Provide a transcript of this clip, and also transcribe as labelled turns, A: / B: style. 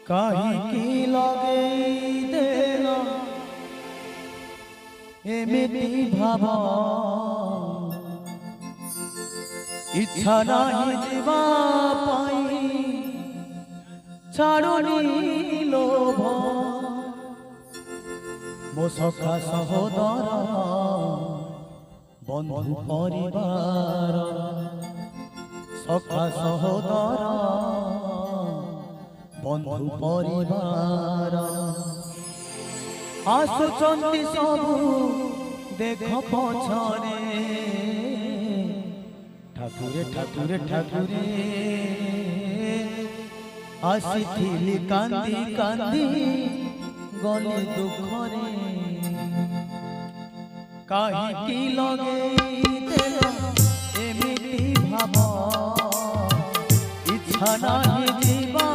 A: কাহিকি লগে দেল এমিতি ভাব ইচ্ছা নাহি ଯିବା ପାଇଁ ছাড়ুনি লোভ ମୋ ସଖା ସହୋଦର ବନ୍ଧୁ ପରିବାର ସଖା ସହୋଦର ବନ୍ଧୁ ପରିବାର ଆସୁଛନ୍ତି ସବୁ ଦେଖ ପଛରେ ଠାକୁରେ ଠାକୁରେ ଠାକୁରେ ଆସିଥିଲି କାନ୍ଦି କାନ୍ଦି ଗଲି ଦୁଃଖରେ କାହିଁକି ଲଗେଇ ଦେଲ ଏମିତି ଭାବ ଇଚ୍ଛା ନାହିଁ ଯିବା